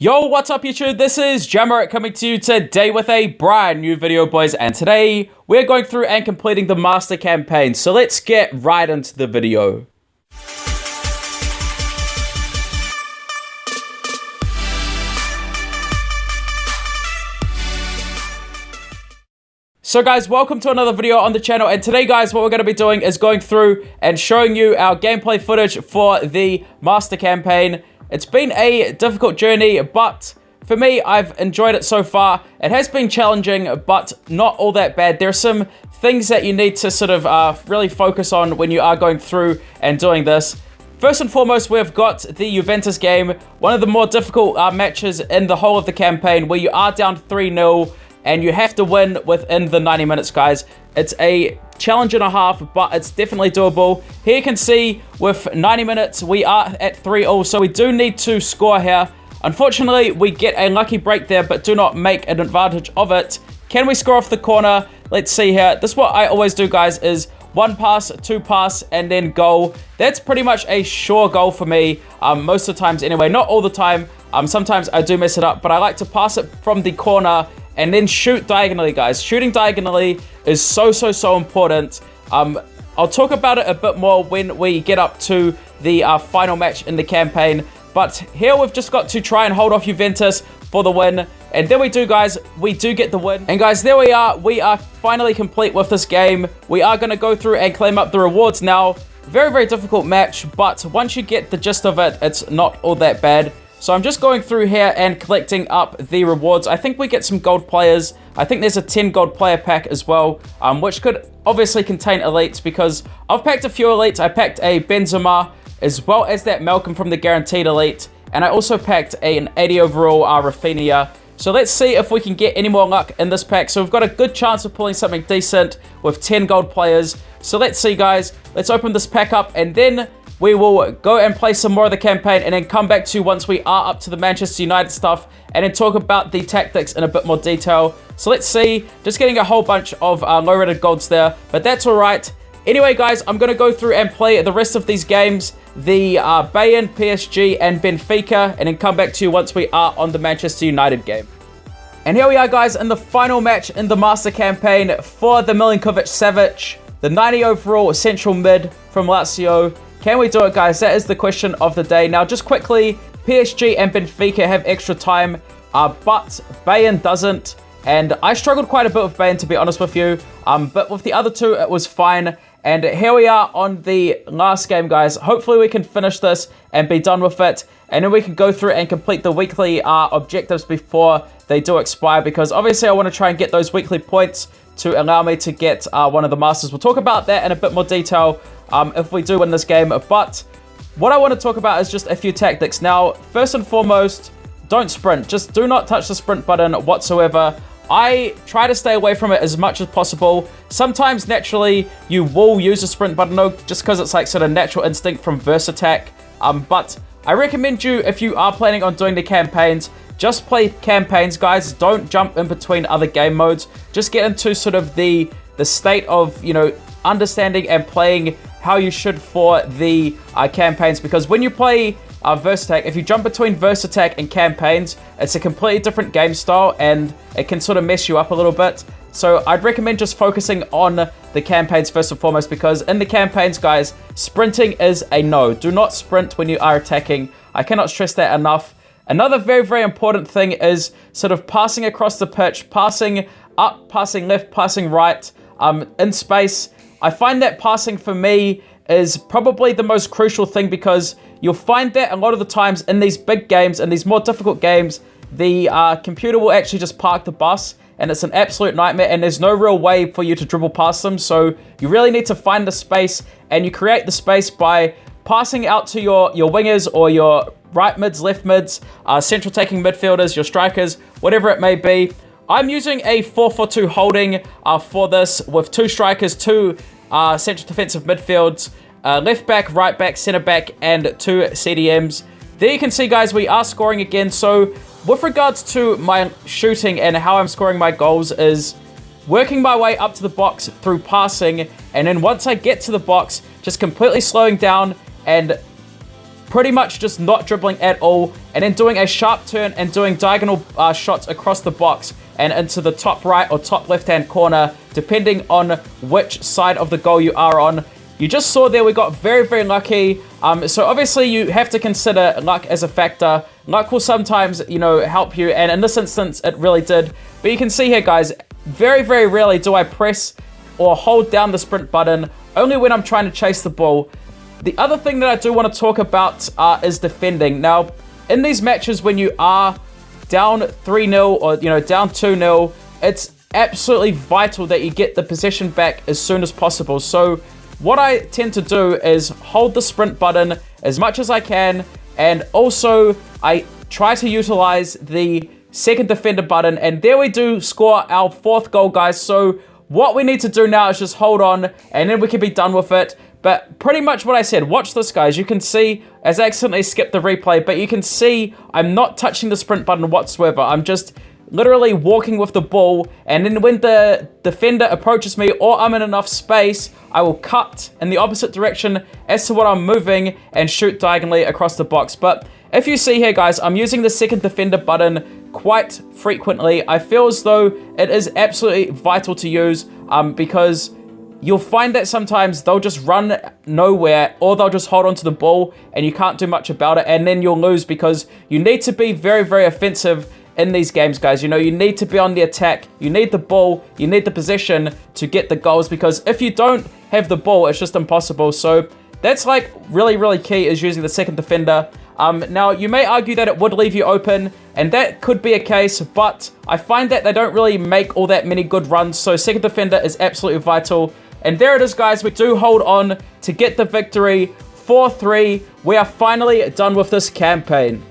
Yo, what's up YouTube? This is Jammerit coming to you today with a brand new video, boys, and today we're going through and completing the master campaign. So let's get right into the video. So guys, welcome to another video on the channel, and today guys, what we're going to be doing is going through and showing you our gameplay footage for the master campaign. It's been a difficult journey, but for me, I've enjoyed it so far. It has been challenging, but not all that bad. There are some things that you need to sort of really focus on when you are going through and doing this. First and foremost, we've got the Juventus game, one of the more difficult matches in the whole of the campaign, where you are down 3-0 and you have to win within the 90 minutes, guys. It's a challenge and a half, but it's definitely doable. Here you can see with 90 minutes, we are at 3-0, so we do need to score here. Unfortunately, we get a lucky break there, but do not make an advantage of it. Can we score off the corner? Let's see here. This is what I always do, guys, is one pass, two pass, and then goal. That's pretty much a sure goal for me, most of the times anyway. Not all the time. Sometimes I do mess it up, but I like to pass it from the corner and then shoot diagonally, guys. Shooting diagonally is so important. I'll talk about it a bit more when we get up to the final match in the campaign. But here we've just got to try and hold off Juventus for the win. And there we do, guys. We do get the win. And guys, there we are. We are finally complete with this game. We are going to go through and claim up the rewards now. Very difficult match, but once you get the gist of it, it's not all that bad. So I'm just going through here and collecting up the rewards. I think we get some gold players. I think there's a 10 gold player pack as well, which could obviously contain elites, because I've packed a few elites. I packed a Benzema as well as that Malcolm from the guaranteed elite. And I also packed an 80 overall Rafinha. So let's see if we can get any more luck in this pack. So we've got a good chance of pulling something decent with 10 gold players. So let's see, guys. Let's open this pack up, and then we will go and play some more of the campaign, and then come back to you once we are up to the Manchester United stuff, and then talk about the tactics in a bit more detail. So let's see. Just getting a whole bunch of low-rated golds there, but that's all right. Anyway, guys, I'm going to go through and play the rest of these games, the Bayern, PSG, and Benfica, and then come back to you once we are on the Manchester United game. And here we are, guys, in the final match in the Master campaign for the Milinkovic-Savic, the 90 overall central mid from Lazio. Can we do it, guys? That is the question of the day. Now, just quickly, PSG and Benfica have extra time, but Bayern doesn't. And I struggled quite a bit with Bayern, to be honest with you. But with the other two, it was fine. And here we are on the last game, guys. Hopefully, we can finish this and be done with it. And then we can go through and complete the weekly objectives before they do expire. Because obviously, I want to try and get those weekly points to allow me to get one of the Masters. We'll talk about that in a bit more detail if we do win this game. But what I want to talk about is just a few tactics. Now, first and foremost, don't sprint. Just do not touch the sprint button whatsoever. I try to stay away from it as much as possible. Sometimes, naturally, you will use a sprint button, just because it's like sort of natural instinct from Verse Attack. But I recommend you, if you are planning on doing the campaigns, just play campaigns, guys. Don't jump in between other game modes. Just get into sort of the state of, you know, understanding and playing how you should for the campaigns. Because when you play Verse Attack, if you jump between Verse Attack and campaigns, it's a completely different game style, and it can sort of mess you up a little bit. So I'd recommend just focusing on the campaigns first and foremost, because in the campaigns, guys, sprinting is a no. Do not sprint when you are attacking. I cannot stress that enough. Another very important thing is sort of passing across the pitch, passing up, passing left, passing right, in space. I find that passing for me is probably the most crucial thing, because you'll find that a lot of the times in these big games, in these more difficult games, the computer will actually just park the bus, and it's an absolute nightmare, and there's no real way for you to dribble past them. So you really need to find the space, and you create the space by passing out to your wingers or your right mids, left mids, central taking midfielders, your strikers, whatever it may be. I'm using a 4-4-2 holding for this, with two strikers, two central defensive midfields, left back, right back, center back, and two CDMs. There you can see, guys, we are scoring again. So with regards to my shooting and how I'm scoring my goals, is working my way up to the box through passing, and then once I get to the box, just completely slowing down and pretty much just not dribbling at all, and then doing a sharp turn and doing diagonal shots across the box and into the top right or top left-hand corner, depending on which side of the goal you are on. You just saw there we got very, very lucky. So obviously you have to consider luck as a factor. Luck will sometimes, you know, help you, and in this instance, it really did. But you can see here, guys, very, very rarely do I press or hold down the sprint button, only when I'm trying to chase the ball. The other thing that I do want to talk about is defending. Now, in these matches when you are down 3-0 or, you know, down 2-0, it's absolutely vital that you get the possession back as soon as possible. So what I tend to do is hold the sprint button as much as I can, and also I try to utilize the second defender button, and there we do score our 4th goal, guys. So what we need to do now is just hold on, and then we can be done with it. But pretty much what I said, watch this, guys. You can see, as I accidentally skipped the replay, but you can see I'm not touching the sprint button whatsoever. I'm just literally walking with the ball, and then when the defender approaches me or I'm in enough space, I will cut in the opposite direction as to what I'm moving and shoot diagonally across the box. But if you see here, guys, I'm using the second defender button quite frequently. I feel as though it is absolutely vital to use because you'll find that sometimes they'll just run nowhere, or they'll just hold onto the ball and you can't do much about it, and then you'll lose because you need to be very, very offensive in these games, guys. You know, you need to be on the attack. You need the ball. You need the possession to get the goals, because if you don't have the ball, it's just impossible. So that's like really, really key, is using the second defender. Now, you may argue that it would leave you open, and that could be a case, but I find that they don't really make all that many good runs, so second defender is absolutely vital. And there it is, guys. We do hold on to get the victory, 4-3. We are finally done with this campaign.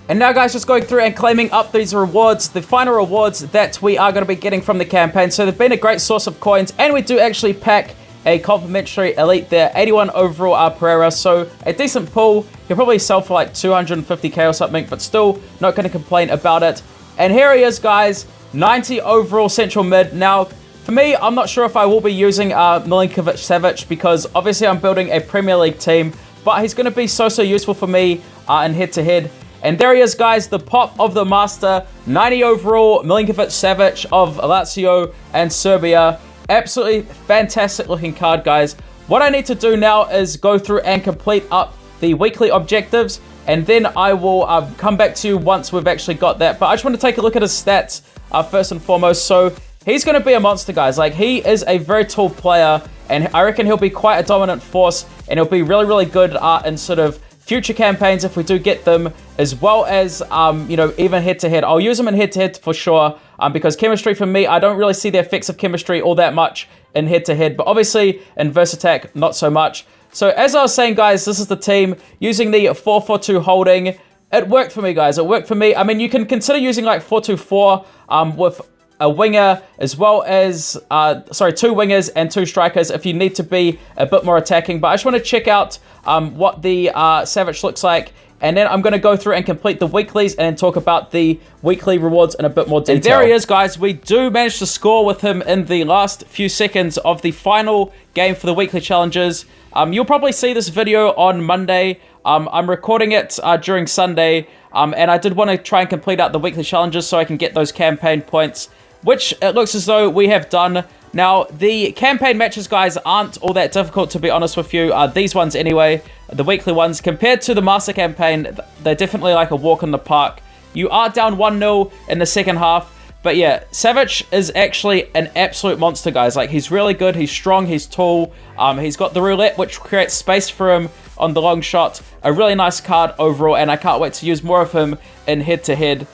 And now, guys, just going through and claiming up these rewards, the final rewards that we are going to be getting from the campaign. So they've been a great source of coins, and we do actually pack a complimentary elite there, 81 overall Pereira, so a decent pull. He'll probably sell for like 250k or something, but still not going to complain about it. And here he is, guys, 90 overall central mid. Now, for me, I'm not sure if I will be using Milinkovic-Savic, because obviously I'm building a Premier League team, but he's going to be so useful for me in head-to-head. And there he is, guys, the pop of the master, 90 overall Milinkovic-Savic of Lazio and Serbia. Absolutely fantastic looking card, guys. What I need to do now is go through and complete up the weekly objectives, and then I will come back to you once we've actually got that. But I just want to take a look at his stats first and foremost. So he's going to be a monster, guys. Like, he is a very tall player, and I reckon he'll be quite a dominant force, and he'll be really, really good in sort of future campaigns if we do get them, as well as, you know, even head-to-head. I'll use them in head-to-head for sure, because chemistry for me, I don't really see the effects of chemistry all that much in head-to-head, but obviously in verse attack, not so much. So as I was saying, guys, this is the team using the 4-4-2 holding. It worked for me, guys. It worked for me. I mean, you can consider using like 4-2-4 with a winger, as well as, two wingers and 2 strikers if you need to be a bit more attacking. But I just want to check out what the Savic looks like, and then I'm going to go through and complete the weeklies and then talk about the weekly rewards in a bit more detail. And there he is, guys. We do manage to score with him in the last few seconds of the final game for the weekly challenges. You'll probably see this video on Monday. I'm recording it during Sunday, and I did want to try and complete out the weekly challenges so I can get those campaign points, which it looks as though we have done. Now, the campaign matches, guys, aren't all that difficult, to be honest with you. These ones, anyway, the weekly ones, compared to the Master campaign, they're definitely like a walk in the park. You are down 1-0 in the second half, but yeah, Savic is actually an absolute monster, guys. Like, he's really good, he's strong, he's tall, he's got the roulette, which creates space for him on the long shot. A really nice card overall, and I can't wait to use more of him in head-to-head.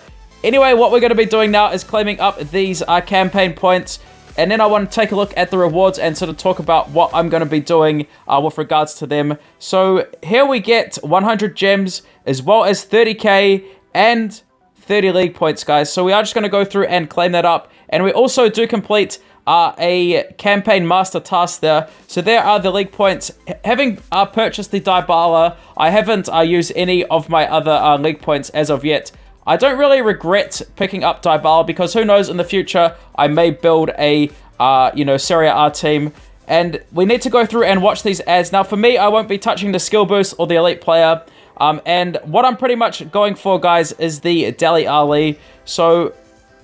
Anyway, what we're going to be doing now is claiming up these campaign points, and then I want to take a look at the rewards and sort of talk about what I'm going to be doing with regards to them. So here we get 100 gems, as well as 30k and 30 league points, guys. So we are just going to go through and claim that up, and we also do complete a campaign master task there. So there are the league points. Having purchased the Dybala, I haven't used any of my other league points as of yet. I don't really regret picking up Dybala, because who knows, in the future I may build a Serie A team, and we need to go through and watch these ads. Now, for me, I won't be touching the skill boost or the elite player. And what I'm pretty much going for, guys, is the Dele Alli. So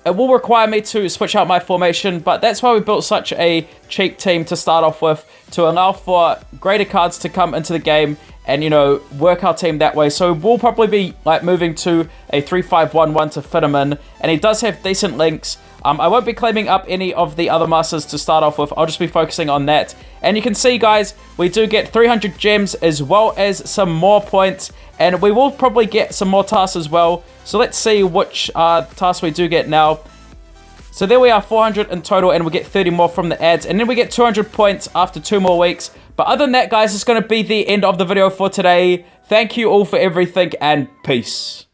it will require me to switch out my formation, but that's why we built such a cheap team to start off with, to allow for greater cards to come into the game and, you know, work our team that way. So we'll probably be, like, moving to a 3-5-1-1 to fit him in, and he does have decent links. I won't be claiming up any of the other masters to start off with. I'll just be focusing on that. And you can see, guys, we do get 300 gems as well as some more points. And we will probably get some more tasks as well. So let's see which tasks we do get now. So there we are, 400 in total, and we get 30 more from the ads. And then we get 200 points after 2 more weeks. But other than that, guys, it's going to be the end of the video for today. Thank you all for everything, and peace.